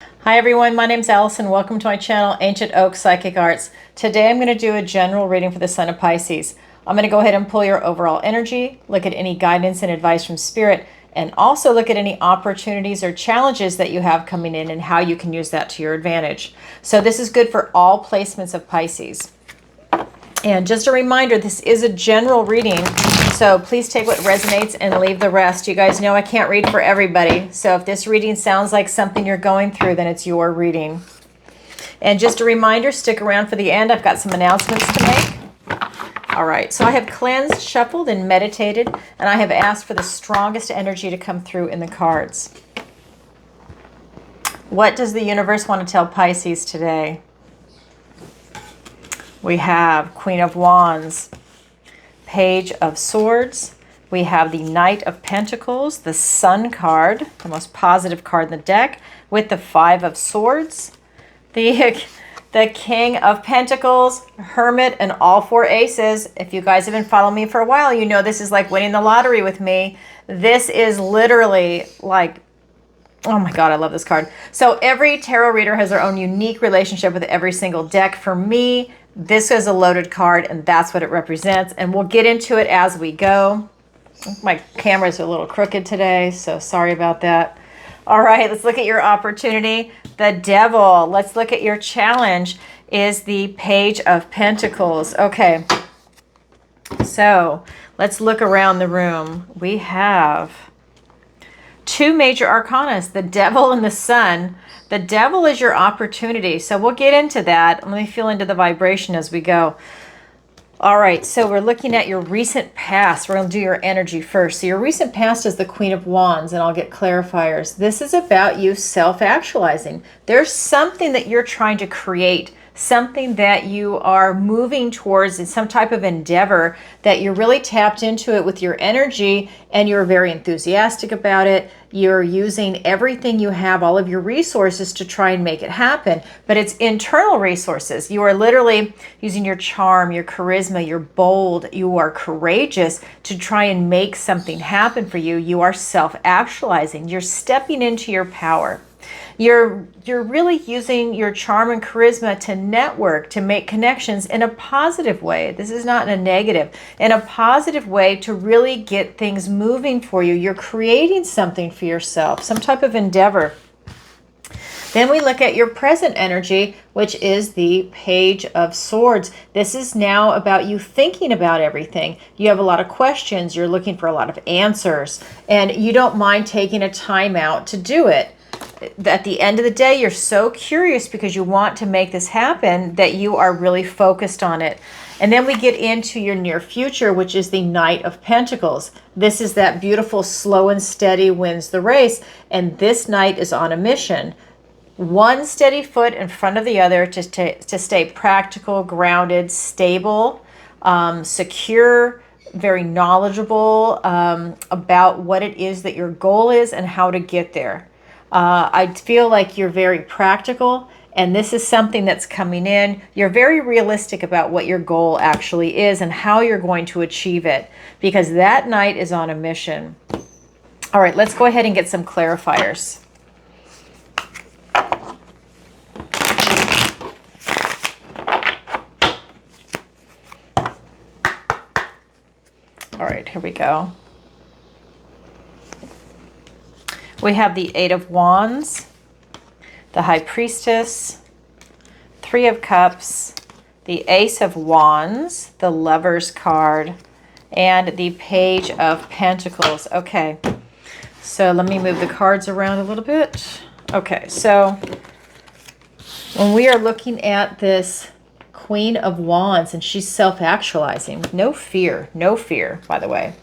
Hi everyone, my name's Alison. Welcome to my channel, Ancient Oak Psychic Arts. Today I'm going to do a general reading for the Sun of Pisces. I'm going to go ahead and pull your overall energy, look at any guidance and advice from Spirit, and also look at any opportunities or challenges that you have coming in and how you can use that to your advantage. So this is good for all placements of Pisces. And just a reminder, this is a general reading, so please take what resonates and leave the rest. You guys know I can't read for everybody, so if this reading sounds like something you're going through, then it's your reading. And just a reminder, stick around for the end. I've got some announcements to make. All right, so I have cleansed, shuffled, and meditated, and I have asked for the strongest energy to come through in the cards. What does the universe want to tell Pisces today? We have Queen of Wands, Page of Swords. We have the Knight of Pentacles, the Sun card, the most positive card in the deck, with the Five of Swords, the King of Pentacles, Hermit, and all four aces. If you guys have been following me for a while, you know this is like winning the lottery with me. This is literally like, oh my God, I love this card. So every tarot reader has their own unique relationship with every single deck. For me, this is a loaded card, and that's what it represents. And we'll get into it as we go. My camera's a little crooked today, so sorry about that. All right, let's look at your opportunity. The Devil. Let's look at your challenge is the Page of Pentacles. Okay, so let's look around the room. We have two major arcanas, the Devil and the Sun. The Devil is your opportunity, so we'll get into that. Let me feel into the vibration as we go. All right, so we're looking at your recent past. We're going to do your energy first. So your recent past is the Queen of Wands, and I'll get clarifiers. This is about you self-actualizing. There's something that you're trying to create, something that you are moving towards in some type of endeavor that you're really tapped into it with your energy, and you're very enthusiastic about it. You're using everything you have, all of your resources to try and make it happen, but it's internal resources. You are literally using your charm, your charisma, you're bold, you are courageous to try and make something happen for you. You are self-actualizing. You're stepping into your power. You're really using your charm and charisma to network, to make connections in a positive way. This is not in a negative, in a positive way to really get things moving for you. You're creating something for yourself, some type of endeavor. Then we look at your present energy, which is the Page of Swords. This is now about you thinking about everything. You have a lot of questions. You're looking for a lot of answers, and you don't mind taking a time out to do it. At the end of the day, you're so curious because you want to make this happen that you are really focused on it. And then we get into your near future, which is the Knight of Pentacles. This is that beautiful slow and steady wins the race. And this knight is on a mission. One steady foot in front of the other to stay practical, grounded, stable, secure, very knowledgeable about what it is that your goal is and how to get there. I feel like you're very practical, and this is something that's coming in. You're very realistic about what your goal actually is and how you're going to achieve it, because that knight is on a mission. All right, let's go ahead and get some clarifiers. All right, here we go. We have the Eight of Wands, the High Priestess, Three of Cups, the Ace of Wands, the Lover's card, and the Page of Pentacles. Okay, so let me move the cards around a little bit. Okay, so when we are looking at this Queen of Wands, and she's self-actualizing with no fear, by the way.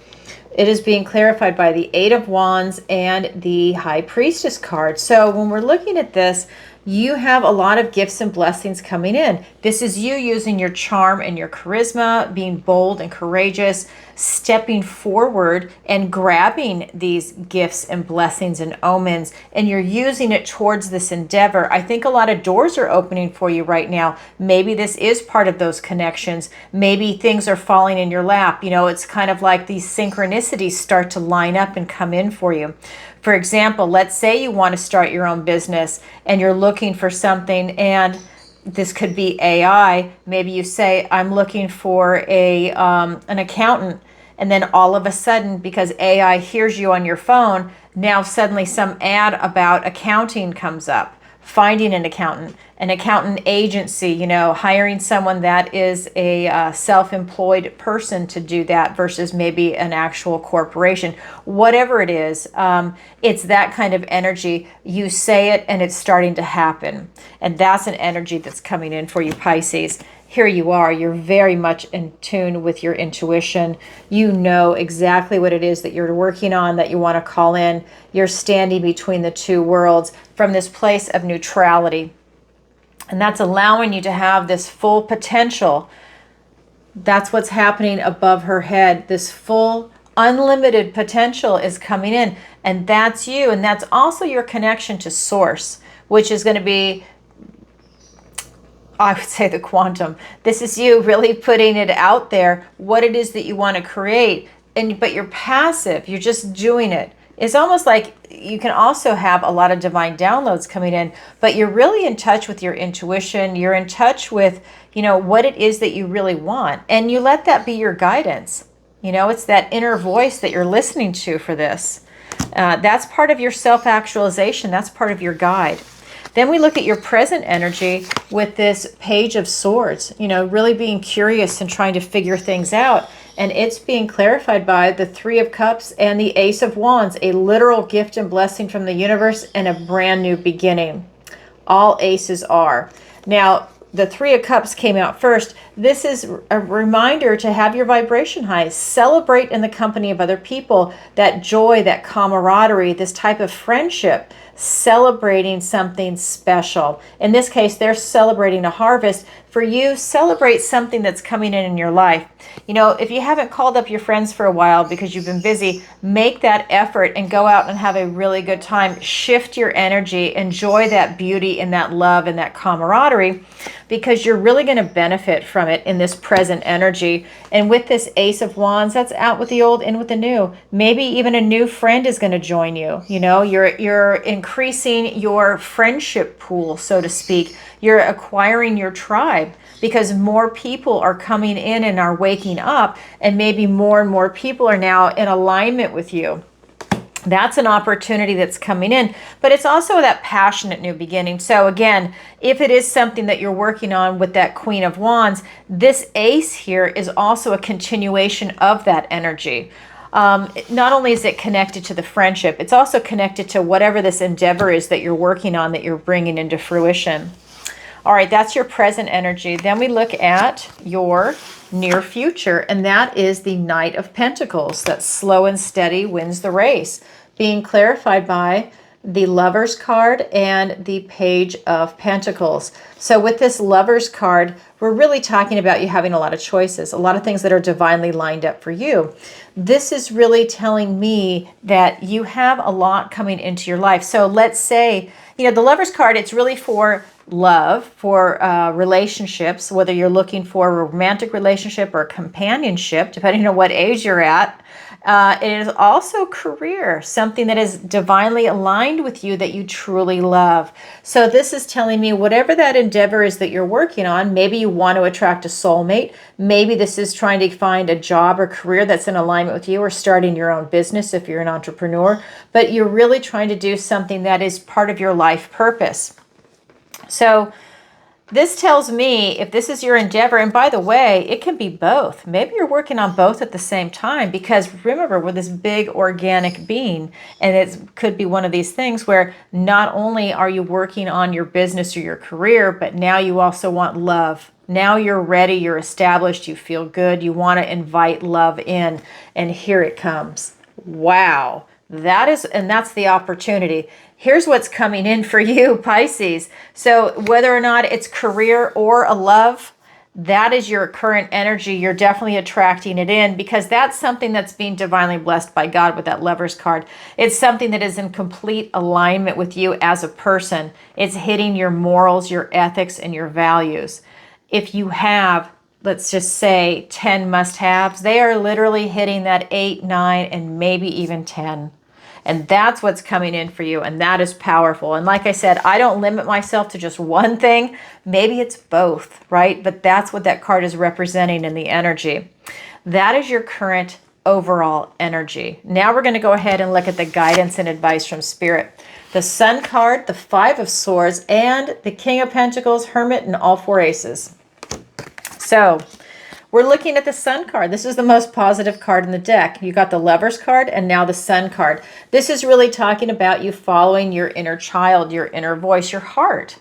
It is being clarified by the Eight of Wands and the High Priestess card. So when we're looking at this, you have a lot of gifts and blessings coming in. This is you using your charm and your charisma, being bold and courageous, stepping forward and grabbing these gifts and blessings and omens, and you're using it towards this endeavor. I think a lot of doors are opening for you right now. Maybe this is part of those connections. Maybe things are falling in your lap. You know, it's kind of like these synchronicities start to line up and come in for you. For example, let's say you want to start your own business and you're looking for something, and this could be AI. Maybe you say, I'm looking for an accountant. And then all of a sudden, because AI hears you on your phone, now suddenly some ad about accounting comes up. Finding an accountant agency, you know, hiring someone that is a self-employed person to do that versus maybe an actual corporation. Whatever it is, it's that kind of energy. You say it and it's starting to happen. And that's an energy that's coming in for you, Pisces. Here you are, you're very much in tune with your intuition. You know exactly what it is that you're working on, that you want to call in. You're standing between the two worlds from this place of neutrality. And that's allowing you to have this full potential. That's what's happening above her head. This full, unlimited potential is coming in. And that's you. And that's also your connection to source, which is going to be, I would say, the quantum. This is you really putting it out there, what it is that you want to create. But you're passive. You're just doing it. It's almost like you can also have a lot of divine downloads coming in, but you're really in touch with your intuition. You're in touch with, you know, what it is that you really want. And you let that be your guidance. You know, it's that inner voice that you're listening to for this. That's part of your self-actualization. That's part of your guide. Then we look at your present energy with this Page of Swords, you know, really being curious and trying to figure things out. And it's being clarified by the Three of Cups and the Ace of Wands, a literal gift and blessing from the universe and a brand new beginning. All aces are. Now, the Three of Cups came out first. This is a reminder to have your vibration high. Celebrate in the company of other people. That joy, that camaraderie, this type of friendship. Celebrating something special. In this case, they're celebrating a harvest. For you, celebrate something that's coming in your life. You know, if you haven't called up your friends for a while because you've been busy, make that effort and go out and have a really good time. Shift your energy, enjoy that beauty and that love and that camaraderie, because you're really going to benefit from it in this present energy. And with this Ace of Wands, that's out with the old, in with the new. Maybe even a new friend is going to join you. You know, you're increasing your friendship pool, so to speak. You're acquiring your tribe because more people are coming in and are waking up, and maybe more and more people are now in alignment with you. That's an opportunity that's coming in, but it's also that passionate new beginning. So again, if it is something that you're working on with that Queen of Wands, this ace here is also a continuation of that energy. Not only is it connected to the friendship, it's also connected to whatever this endeavor is that you're working on, that you're bringing into fruition. All right, that's your present energy. Then we look at your near future, and that is the Knight of Pentacles. That slow and steady wins the race, being clarified by the Lover's card and the Page of Pentacles. So with this Lover's card, we're really talking about you having a lot of choices, a lot of things that are divinely lined up for you. This is really telling me that you have a lot coming into your life. So let's say, you know, the Lover's card, it's really for love, for relationships, whether you're looking for a romantic relationship or a companionship, depending on what age you're at. It is also career, something that is divinely aligned with you that you truly love. So this is telling me whatever that endeavor is that you're working on, maybe you want to attract a soulmate. Maybe this is trying to find a job or career that's in alignment with you, or starting your own business if you're an entrepreneur. But you're really trying to do something that is part of your life purpose. So this tells me, if this is your endeavor, and by the way, it can be both. Maybe you're working on both at the same time, because remember, we're this big organic being, and it could be one of these things where not only are you working on your business or your career, but now you also want love. Now you're ready, you're established, you feel good, you want to invite love in, and here it comes. Wow. That's the opportunity. Here's what's coming in for you, Pisces. So whether or not it's career or a love, that is your current energy. You're definitely attracting it in, because that's something that's being divinely blessed by God with that Lover's card. It's something that is in complete alignment with you as a person. It's hitting your morals, your ethics, and your values. If you have, let's just say, 10 must-haves, they are literally hitting that 8, 9, and maybe even 10. And that's what's coming in for you. And that is powerful. And like I said, I don't limit myself to just one thing. Maybe it's both, right? But that's what that card is representing in the energy. That is your current overall energy. Now we're going to go ahead and look at the guidance and advice from Spirit. The Sun card, the Five of Swords, and the King of Pentacles, Hermit, and all four aces. So we're looking at the Sun card. This is the most positive card in the deck. You got the Lovers card and now the Sun card. This is really talking about you following your inner child, your inner voice, your heart,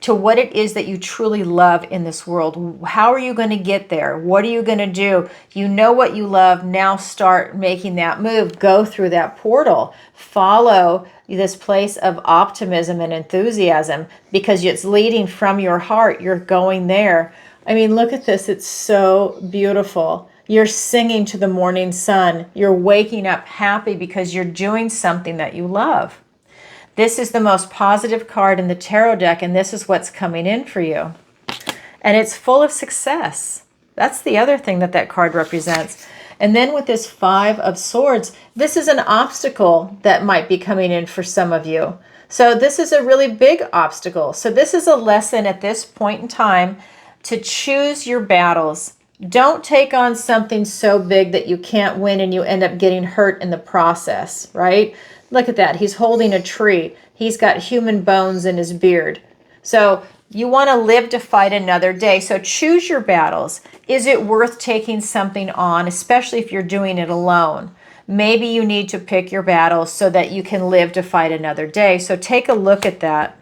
to what it is that you truly love in this world. How are you going to get there? What are you going to do? You know what you love. Now start making that move. Go through that portal. Follow this place of optimism and enthusiasm because it's leading from your heart. You're going there. I mean, look at this. It's so beautiful. You're singing to the morning sun. You're waking up happy because you're doing something that you love. This is the most positive card in the tarot deck, and this is what's coming in for you. And it's full of success. That's the other thing that that card represents. And then with this Five of Swords, this is an obstacle that might be coming in for some of you. So this is a really big obstacle. So this is a lesson at this point in time to choose your battles. Don't take on something so big that you can't win and you end up getting hurt in the process, right? Look at that. He's holding a tree. He's got human bones in his beard. So you want to live to fight another day. So choose your battles. Is it worth taking something on, especially if you're doing it alone? Maybe you need to pick your battles so that you can live to fight another day. So take a look at that.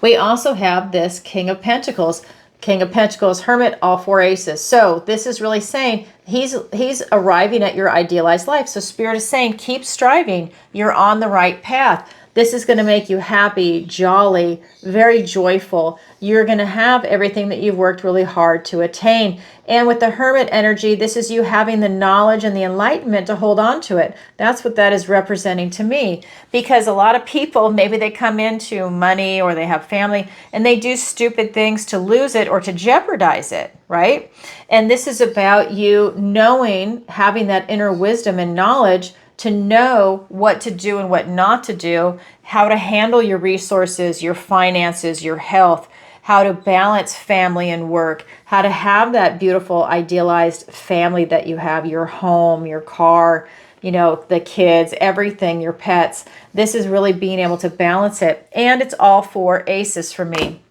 We also have this King of Pentacles. King of Pentacles, Hermit, all four aces. So this is really saying he's arriving at your idealized life. So Spirit is saying, keep striving. You're on the right path. This is going to make you happy, jolly, very joyful. You're going to have everything that you've worked really hard to attain. And with the Hermit energy, this is you having the knowledge and the enlightenment to hold on to it. That's what that is representing to me. Because a lot of people, maybe they come into money or they have family and they do stupid things to lose it or to jeopardize it, right? And this is about you knowing, having that inner wisdom and knowledge to know what to do and what not to do, how to handle your resources, your finances, your health, how to balance family and work, how to have that beautiful idealized family that you have, your home, your car, you know, the kids, everything, your pets. This is really being able to balance it. And it's all four aces for me.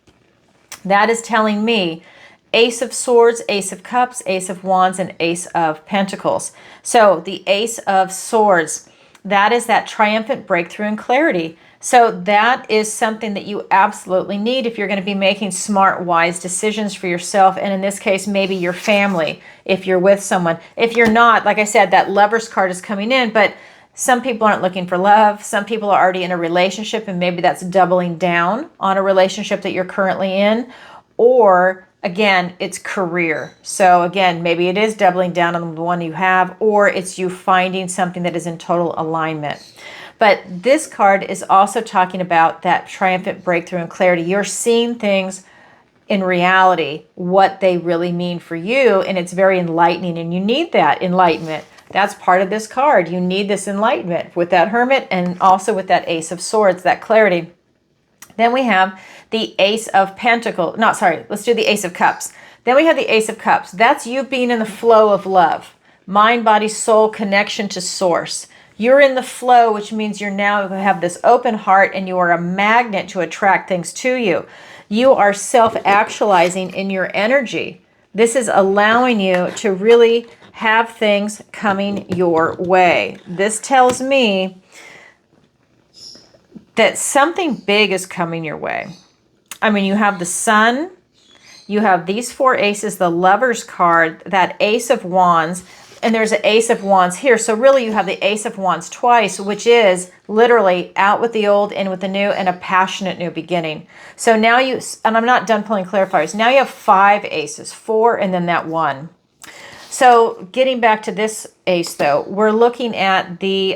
That is telling me Ace of Swords, Ace of Cups, Ace of Wands, and Ace of Pentacles. So the Ace of Swords, that is that triumphant breakthrough and clarity. So that is something that you absolutely need if you're going to be making smart, wise decisions for yourself. And in this case, maybe your family, if you're with someone. If you're not, like I said, that Lovers card is coming in, but some people aren't looking for love. Some people are already in a relationship, and maybe that's doubling down on a relationship that you're currently in. Or again, it's career. So again, maybe it is doubling down on the one you have, or it's you finding something that is in total alignment. But this card is also talking about that triumphant breakthrough and clarity. You're seeing things in reality, what they really mean for you, and it's very enlightening, and you need that enlightenment. That's part of this card. You need this enlightenment with that Hermit and also with that Ace of Swords, that clarity. Then we have the Ace of Pentacles. No, sorry, let's do the Ace of Cups. Then we have the Ace of Cups. That's you being in the flow of love. Mind, body, soul, connection to source. You're in the flow, which means you're now going to have this open heart and you are a magnet to attract things to you. You are self-actualizing in your energy. This is allowing you to really have things coming your way. This tells me that something big is coming your way. I mean, you have the Sun, you have these four aces, the Lovers card, that Ace of Wands, and there's an Ace of Wands here. So really you have the Ace of Wands twice, which is literally out with the old, in with the new, and a passionate new beginning. So now you, and I'm not done pulling clarifiers, now you have five aces, four and then that one. So getting back to this ace though, we're looking at the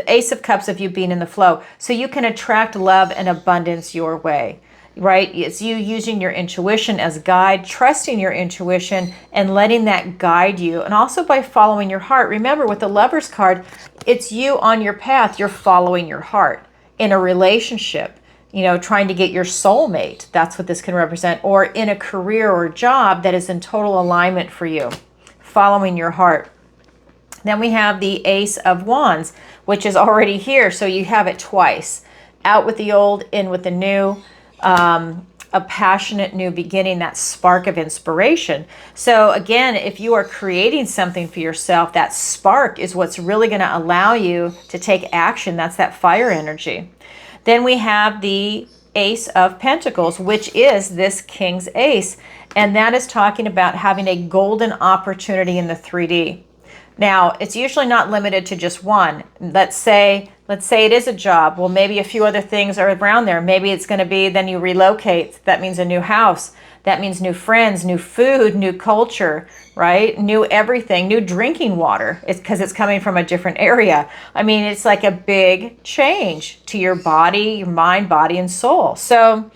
Ace of Cups of you being in the flow. So you can attract love and abundance your way. right? It's you using your intuition as guide, trusting your intuition and letting that guide you. And also by following your heart. Remember, with the Lover's card, it's you on your path. You're following your heart in a relationship, you know, trying to get your soulmate. That's what this can represent. Or in a career or job that is in total alignment for you, following your heart. Then we have the Ace of Wands, which is already here. So you have it twice. Out with the old, in with the new. A passionate new beginning, that spark of inspiration. So again, if you are creating something for yourself, that spark is what's really going to allow you to take action. That's that fire energy. Then we have the Ace of Pentacles, which is this King's Ace. And that is talking about having a golden opportunity in the 3D. Now, it's usually not limited to just one. Let's say it is a job. Well, maybe a few other things are around there. Maybe it's going to be then you relocate. That means a new house. That means new friends, new food, new culture, right? New everything, new drinking water. It's because it's coming from a different area. I mean, it's like a big change to your body, your mind, body, and soul. So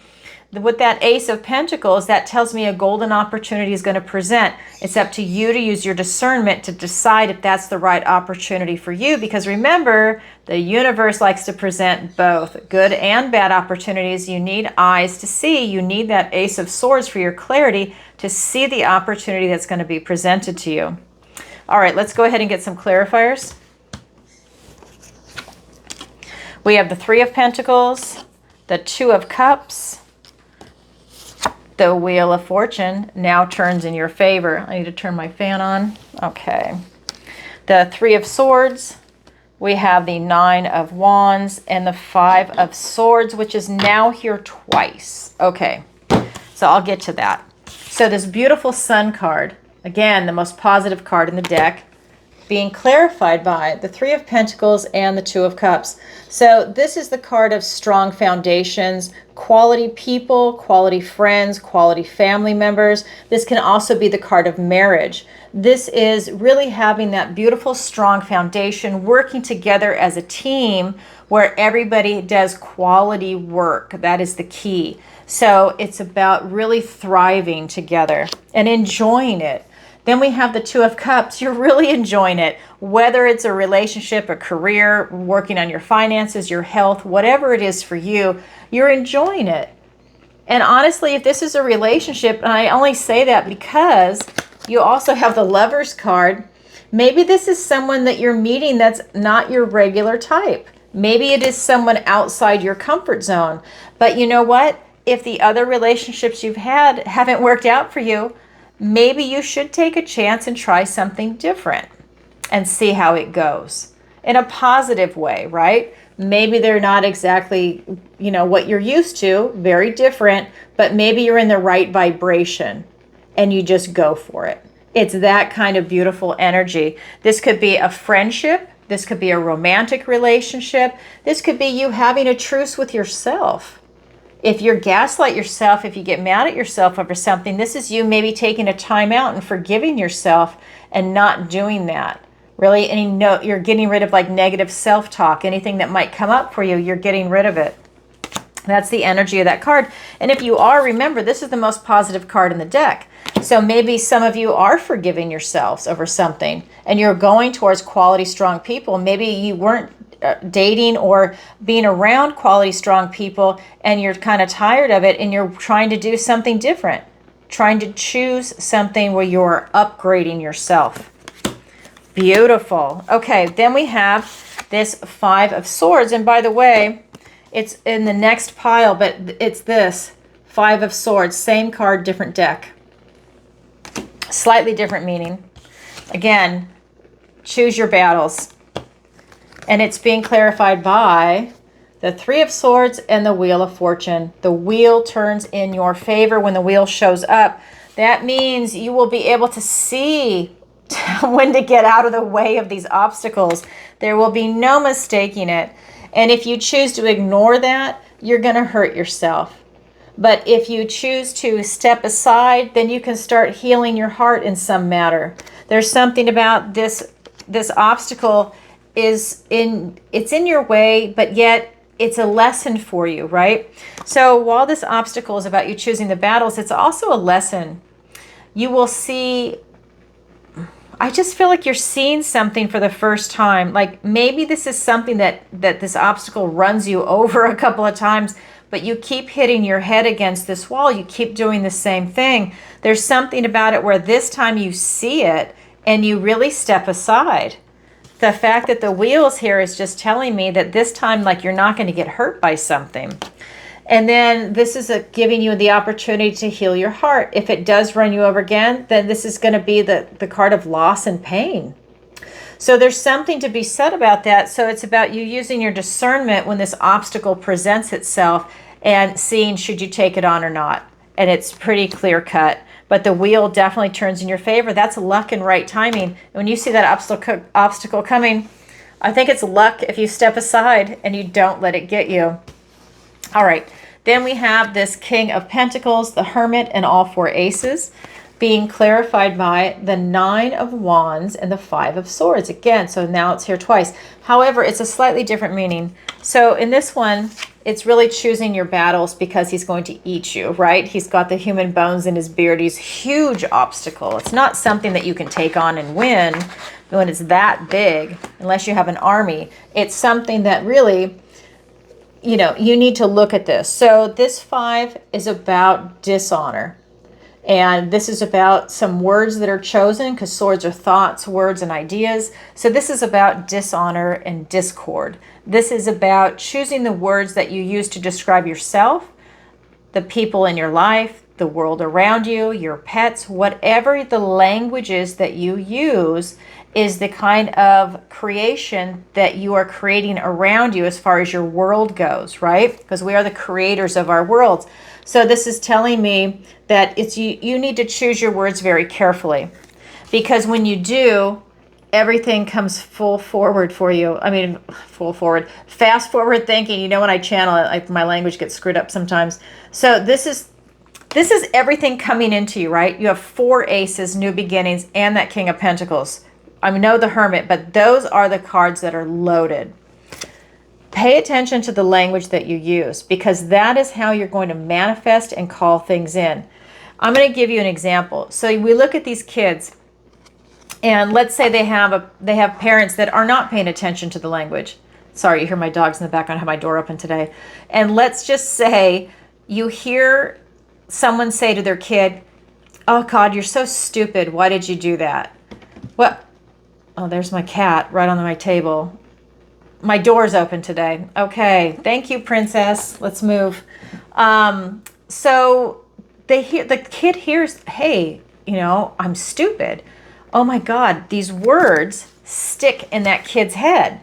with that Ace of Pentacles, that tells me a golden opportunity is going to present. It's up to you to use your discernment to decide if that's the right opportunity for you. Because remember, the universe likes to present both good and bad opportunities. You need eyes to see. You need that Ace of Swords for your clarity to see the opportunity that's going to be presented to you. All right, let's go ahead and get some clarifiers. We have the Three of Pentacles, the Two of Cups. The Wheel of Fortune now turns in your favor. I need to turn my fan on. Okay. The Three of Swords. We have the Nine of Wands and the Five of Swords, which is now here twice. Okay. So I'll get to that. So this beautiful Sun card, again, the most positive card in the deck, being clarified by the Three of Pentacles and the Two of Cups. So this is the card of strong foundations, quality people, quality friends, quality family members. This can also be the card of marriage. This is really having that beautiful, strong foundation, working together as a team where everybody does quality work. That is the key. So it's about really thriving together and enjoying it. Then we have the Two of Cups. You're really enjoying it, whether it's a relationship, a career, working on your finances, your health, whatever it is for you, you're enjoying it. And honestly, if this is a relationship, and I only say that because you also have the Lover's card, maybe this is someone that you're meeting that's not your regular type. Maybe it is someone outside your comfort zone. But you know what? If the other relationships you've had haven't worked out for you, maybe you should take a chance and try something different and see how it goes in a positive way, right? Maybe they're not exactly, you know, what you're used to, very different, but maybe you're in the right vibration and you just go for it. It's that kind of beautiful energy. This could be a friendship. This could be a romantic relationship. This could be you having a truce with yourself. If you gaslight yourself, if you get mad at yourself over something, this is you maybe taking a time out and forgiving yourself and not doing that. Really, and you know, you're getting rid of like negative self-talk. Anything that might come up for you, you're getting rid of it. That's the energy of that card. And if you are, remember, this is the most positive card in the deck. So maybe some of you are forgiving yourselves over something and you're going towards quality, strong people. Maybe you weren't dating or being around quality, strong people and you're kind of tired of it and you're trying to do something different, trying to choose something where you're upgrading yourself. Beautiful. Okay, then we have this Five of Swords. And by the way, it's in the next pile, but it's this Five of Swords, same card, different deck. Slightly different meaning. Again, choose your battles. And it's being clarified by the Three of Swords and the Wheel of Fortune. The wheel turns in your favor when the wheel shows up. That means you will be able to see when to get out of the way of these obstacles. There will be no mistaking it. And if you choose to ignore that, you're going to hurt yourself. But if you choose to step aside, then you can start healing your heart in some matter. There's something about this obstacle it's in your way, but yet it's a lesson for you, right? So while this obstacle is about you choosing the battles, it's also a lesson. You will see, I just feel like you're seeing something for the first time. Like maybe this is something that this obstacle runs you over a couple of times, but you keep hitting your head against this wall. You keep doing the same thing. There's something about it where this time you see it and you really step aside. The fact that the wheels here is just telling me that this time, like, you're not going to get hurt by something. And then this is giving you the opportunity to heal your heart. If it does run you over again, then this is going to be the card of loss and pain. So there's something to be said about that. So it's about you using your discernment when this obstacle presents itself and seeing should you take it on or not. And it's pretty clear cut. But the wheel definitely turns in your favor. That's luck and right timing. And when you see that obstacle coming, I think it's luck if you step aside and you don't let it get you. All right. Then we have this King of Pentacles, the Hermit, and all four aces being clarified by the Nine of Wands and the Five of Swords. Again, so now it's here twice. However, it's a slightly different meaning. So in this one, it's really choosing your battles because he's going to eat you, right? He's got the human bones in his beard. He's a huge obstacle. It's not something that you can take on and win when it's that big, unless you have an army. It's something that really, you know, you need to look at this. So this 5 is about dishonor. And this is about some words that are chosen, because swords are thoughts, words, and ideas. So this is about dishonor and discord. This is about choosing the words that you use to describe yourself, the people in your life, the world around you, your pets, whatever the language is that you use is the kind of creation that you are creating around you as far as your world goes, right? Because we are the creators of our worlds. So this is telling me that it's you need to choose your words very carefully, because when you do, everything comes full forward for you. I mean, full forward, fast forward thinking. You know, when I channel it, like my language gets screwed up sometimes. So this is everything coming into you, right? You have 4 aces, new beginnings, and that King of Pentacles. I know the Hermit, but those are the cards that are loaded. Pay attention to the language that you use, because that is how you're going to manifest and call things in. I'm going to give you an example. So we look at these kids, and let's say they have parents that are not paying attention to the language. Sorry, you hear my dogs in the background. I have my door open today. And let's just say you hear someone say to their kid, "Oh God, you're so stupid. Why did you do that?" Well, oh, there's my cat right on my table. My door's open today. Okay, thank you, princess. Let's move. So the kid hears, "Hey, you know, I'm stupid." Oh my God, these words stick in that kid's head.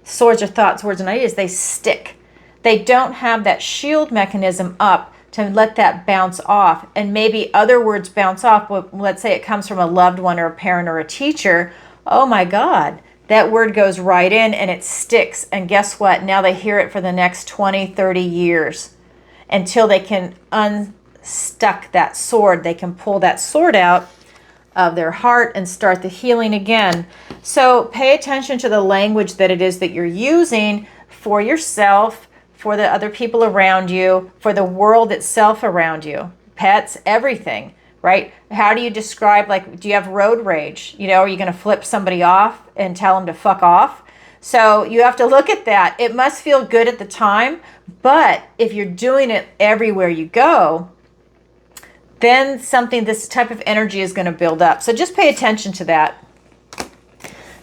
Swords are thoughts, words, and ideas. They stick. They don't have that shield mechanism up to let that bounce off. And maybe other words bounce off. Well, let's say it comes from a loved one or a parent or a teacher. Oh my God, that word goes right in and it sticks. And guess what? Now they hear it for the next 20, 30 years until they can unstuck that sword. They can pull that sword out of their heart and start the healing again. So pay attention to the language that it is that you're using for yourself, for the other people around you, for the world itself around you, pets, everything, right? How do you describe, like, do you have road rage? You know, are you going to flip somebody off and tell them to fuck off? So you have to look at that. It must feel good at the time, but if you're doing it everywhere you go, then this type of energy is going to build up. So just pay attention to that.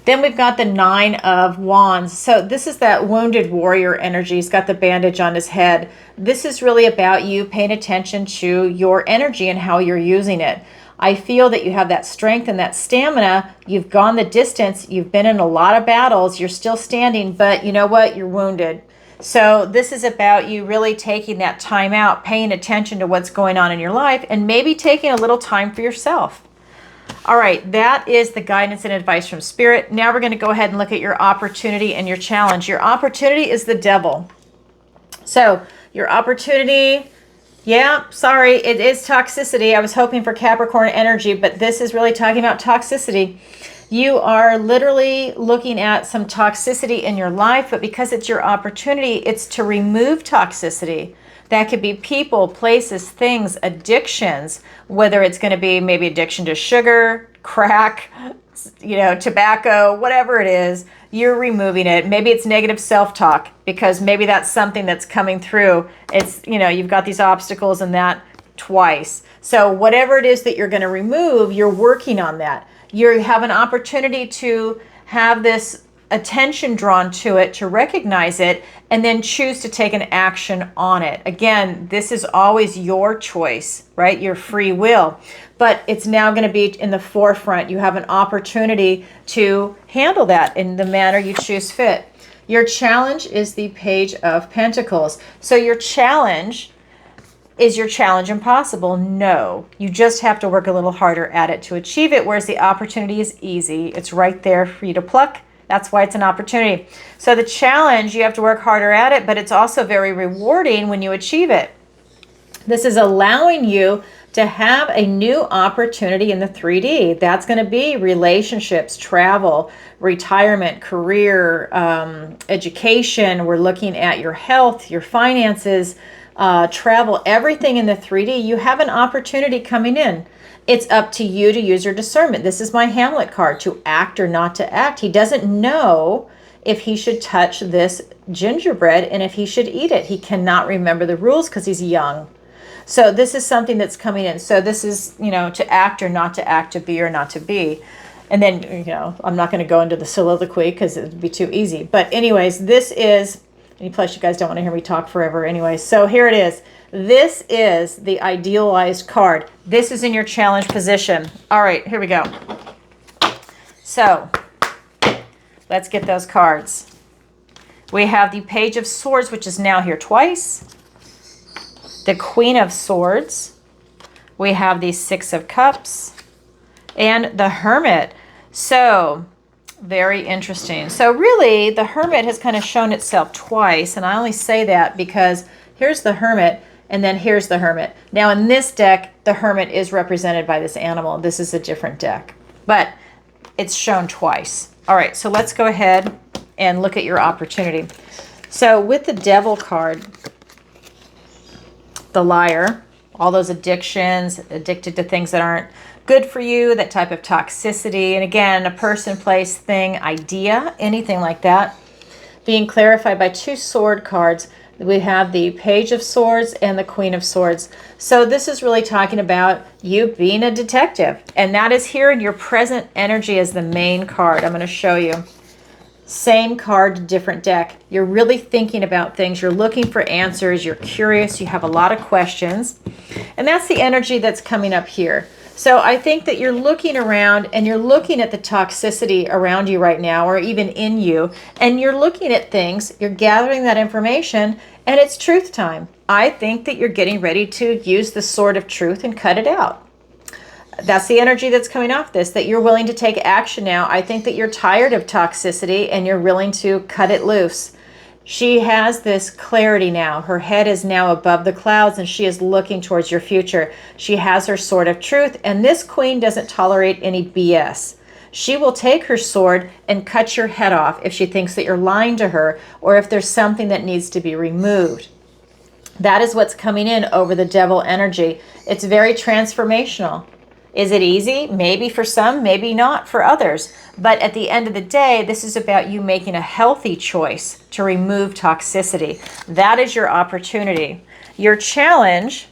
Then we've got the 9 of Wands. So this is that wounded warrior energy. He's got the bandage on his head. This is really about you paying attention to your energy and how you're using it. I feel that you have that strength and that stamina. You've gone the distance. You've been in a lot of battles. You're still standing, but you know what? You're wounded. So this is about you really taking that time out, paying attention to what's going on in your life, and maybe taking a little time for yourself. All right, that is the guidance and advice from Spirit. Now we're going to go ahead and look at your opportunity and your challenge. Your opportunity is the Devil. So your opportunity, yeah, sorry, it is toxicity. I was hoping for Capricorn energy, but this is really talking about toxicity. You are literally looking at some toxicity in your life, but because it's your opportunity, it's to remove toxicity. That could be people, places, things, addictions, whether it's going to be maybe addiction to sugar, crack, tobacco, whatever it is, you're removing it. Maybe it's negative self-talk because maybe that's something that's coming through. It's, you've got these obstacles and that twice. So whatever it is that you're going to remove, you're working on that. You have an opportunity to have this attention drawn to it, to recognize it, and then choose to take an action on it. Again, this is always your choice, right? Your free will. But it's now going to be in the forefront. You have an opportunity to handle that in the manner you choose fit. Your challenge is the Page of Pentacles. So your challenge, is your challenge impossible? No. You just have to work a little harder at it to achieve it, whereas the opportunity is easy. It's right there for you to pluck. That's why it's an opportunity. So the challenge, you have to work harder at it, but it's also very rewarding when you achieve it. This is allowing you to have a new opportunity in the 3D. That's going to be relationships, travel, retirement, career, education. We're looking at your health, your finances, travel, everything in the 3D. You have an opportunity coming in. It's up to you to use your discernment. This is my Hamlet card, to act or not to act. He doesn't know if he should touch this gingerbread and if he should eat it. He cannot remember the rules because he's young. So this is something that's coming in. So this is, to act or not to act, to be or not to be. And then, I'm not going to go into the soliloquy because it would be too easy. But anyways, this is, and plus you guys don't want to hear me talk forever anyway. So here it is. This is the idealized card. This is in your challenge position. All right, here we go. So let's get those cards. We have the Page of Swords, which is now here twice. The Queen of Swords. We have the Six of Cups and the Hermit. So very interesting. So really the Hermit has kind of shown itself twice, and I only say that because here's the Hermit and then here's the Hermit. Now in this deck, the Hermit is represented by this animal. This is a different deck, but it's shown twice. All right, so let's go ahead and look at your opportunity. So with the Devil card, the Liar, all those addictions, addicted to things that aren't good for you, that type of toxicity. And again, a person, place, thing, idea, anything like that, being clarified by two sword cards. We have the Page of Swords and the Queen of Swords. So this is really talking about you being a detective. And that is here in your present energy as the main card. I'm going to show you. Same card, different deck. You're really thinking about things. You're looking for answers. You're curious. You have a lot of questions. And that's the energy that's coming up here. So I think that you're looking around and you're looking at the toxicity around you right now, or even in you, and you're looking at things, you're gathering that information, and it's truth time. I think that you're getting ready to use the sword of truth and cut it out. That's the energy that's coming off this, that you're willing to take action now. I think that you're tired of toxicity and you're willing to cut it loose. She has this clarity now. Her head is now above the clouds and she is looking towards your future. She has her sword of truth, and this queen doesn't tolerate any BS. She will take her sword and cut your head off if she thinks that you're lying to her or if there's something that needs to be removed. That is what's coming in over the Devil energy. It's very transformational. Is it easy? Maybe for some, maybe not for others. But at the end of the day, this is about you making a healthy choice to remove toxicity. That is your opportunity. Your challenge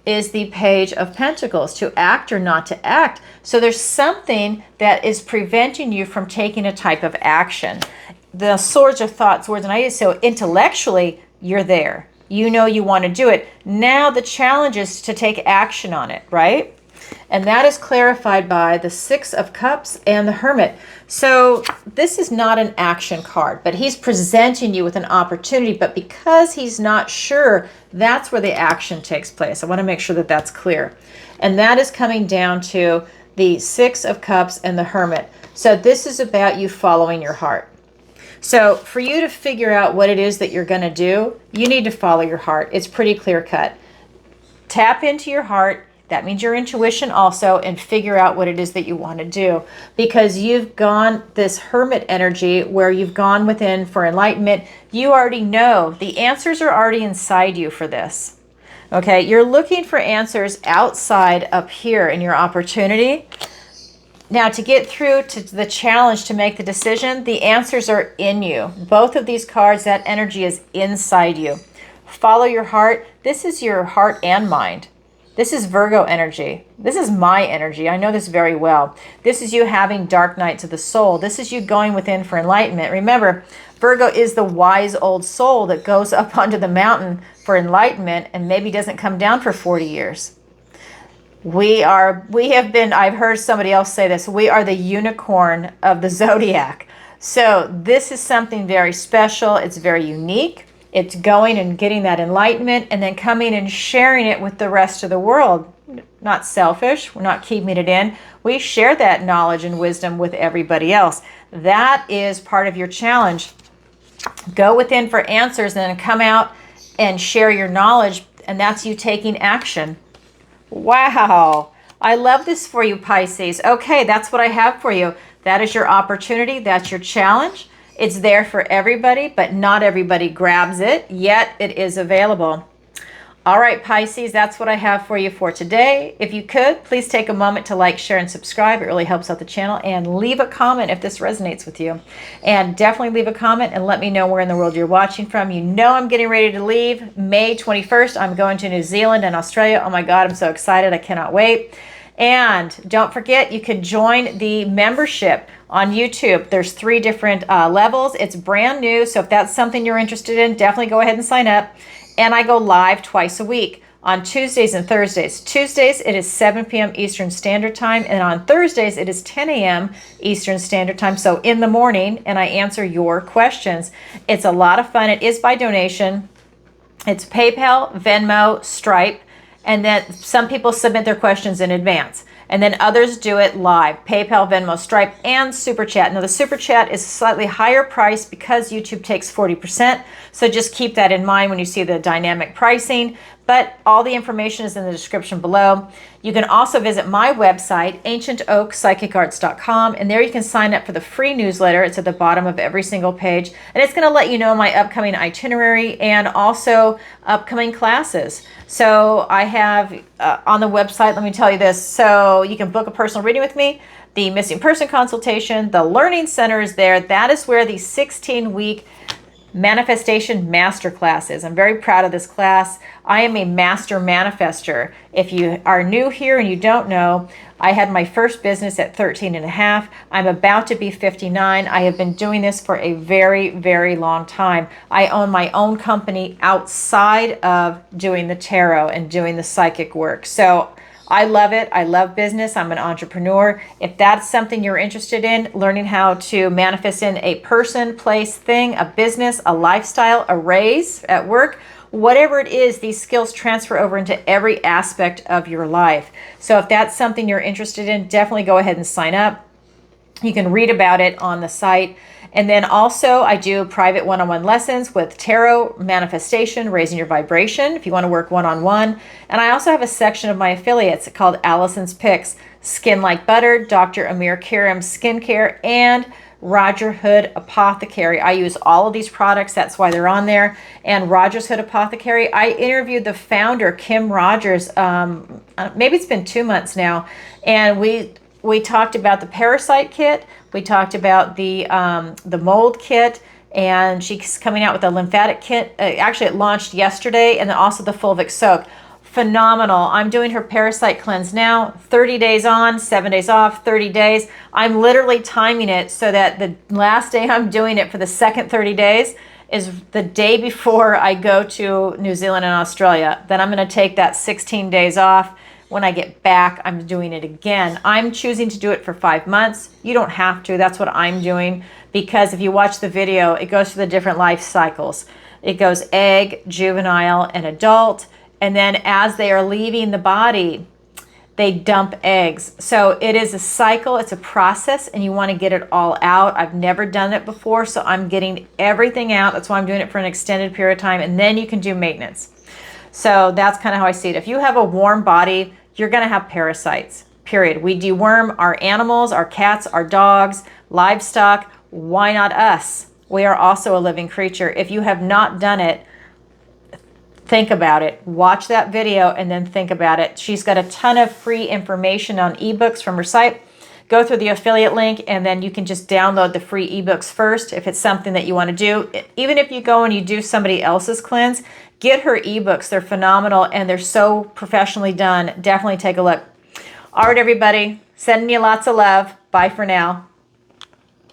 is the Page of Pentacles, to act or not to act. So there's something that is preventing you from taking a type of action. The swords are thoughts, words, and ideas. So intellectually, you're there. You know you want to do it. Now the challenge is to take action on it, right? And that is clarified by the Six of Cups and the Hermit. So this is not an action card, but he's presenting you with an opportunity. But because he's not sure, that's where the action takes place. I want to make sure that that's clear. And that is coming down to the Six of Cups and the Hermit. So this is about you following your heart. So for you to figure out what it is that you're going to do, you need to follow your heart. It's pretty clear cut. Tap into your heart. That means your intuition also, and figure out what it is that you want to do, because you've gone this hermit energy where you've gone within for enlightenment. You already know the answers are already inside you for this. Okay, you're looking for answers outside up here in your opportunity. Now, to get through to the challenge to make the decision, the answers are in you. Both of these cards, that energy is inside you. Follow your heart. This is your heart and mind. This is Virgo energy. This is my energy. I know this very well. This is you having dark nights of the soul. This is you going within for enlightenment. Remember, Virgo is the wise old soul that goes up onto the mountain for enlightenment and maybe doesn't come down for 40 years. We have been, I've heard somebody else say this, we are the unicorn of the zodiac. So this is something very special. It's very unique. It's going and getting that enlightenment and then coming and sharing it with the rest of the world. Not selfish. We're not keeping it in. We share that knowledge and wisdom with everybody else. That is part of your challenge. Go within for answers and then come out and share your knowledge. And that's you taking action. Wow. I love this for you, Pisces. Okay, that's what I have for you. That is your opportunity. That's your challenge. It's there for everybody, but not everybody grabs it, yet it is available. All right, Pisces, that's what I have for you for today. If you could, please take a moment to like, share, and subscribe. It really helps out the channel. And leave a comment if this resonates with you. And definitely leave a comment and let me know where in the world you're watching from. You know I'm getting ready to leave. May 21st, I'm going to New Zealand and Australia. Oh my God, I'm so excited. I cannot wait. And don't forget, you can join the membership on YouTube. There's 3 different levels. It's brand new, so if that's something you're interested in, definitely go ahead and sign up. And I go live twice a week on Tuesdays and Thursdays. Tuesdays, it is 7 p.m. Eastern Standard Time, and on Thursdays, it is 10 a.m. Eastern Standard Time, so in the morning, and I answer your questions. It's a lot of fun. It is by donation. It's PayPal, Venmo, Stripe, and then some people submit their questions in advance. And then others do it live. PayPal, Venmo, Stripe, and SuperChat. Now the SuperChat is a slightly higher price because YouTube takes 40%. So just keep that in mind when you see the dynamic pricing. But all the information is in the description below. You can also visit my website, ancientoakpsychicarts.com, and there you can sign up for the free newsletter. It's at the bottom of every single page, and it's going to let you know my upcoming itinerary and also upcoming classes. So I have on the website, let me tell you this, so you can book a personal reading with me, the missing person consultation, the learning center is there. That is where the 16-week manifestation masterclass is. I'm very proud of this class. I am a master manifester. If you are new here and you don't know, I had my first business at 13 and a half. I'm about to be 59. I have been doing this for a very, very long time. I own my own company outside of doing the tarot and doing the psychic work. So I love it. I love business. I'm an entrepreneur. If that's something you're interested in, learning how to manifest in a person, place, thing, a business, a lifestyle, a raise at work, whatever it is, these skills transfer over into every aspect of your life. So if that's something you're interested in, definitely go ahead and sign up. You can read about it on the site. And then also I do private one-on-one lessons with tarot, manifestation, raising your vibration if you want to work one-on-one. And I also have a section of my affiliates called Alison's Picks, Skin Like Butter, Dr. Amir Karim's Skincare, and Roger Hood Apothecary. I use all of these products. That's why they're on there. And Rogers Hood Apothecary, I interviewed the founder, Kim Rogers, maybe it's been 2 months now. And we talked about the parasite kit. We talked about the mold kit, and she's coming out with a lymphatic kit. Actually, it launched yesterday, and then also the fulvic soak. Phenomenal. I'm doing her parasite cleanse now. 30 days on, 7 days off, 30 days. I'm literally timing it so that the last day I'm doing it for the second 30 days is the day before I go to New Zealand and Australia. Then I'm going to take that 16 days off. When I get back, I'm doing it again. I'm choosing to do it for 5 months. You don't have to. That's what I'm doing, because if you watch the video, it goes through the different life cycles. It goes egg, juvenile, and adult. And then as they are leaving the body, they dump eggs. So it is a cycle. It's a process, and you want to get it all out. I've never done it before, so I'm getting everything out. That's why I'm doing it for an extended period of time, and then you can do maintenance. So that's kind of how I see it. If you have a warm body, you're going to have parasites, period. We deworm our animals, our cats, our dogs, livestock. Why not us? We are also a living creature. If you have not done it, think about it. Watch that video and then think about it. She's got a ton of free information on ebooks from her site. Go through the affiliate link and then you can just download the free ebooks first if it's something that you want to do. Even if you go and you do somebody else's cleanse, get her ebooks. They're phenomenal and they're so professionally done. Definitely take a look. All right, everybody. Sending you lots of love. Bye for now.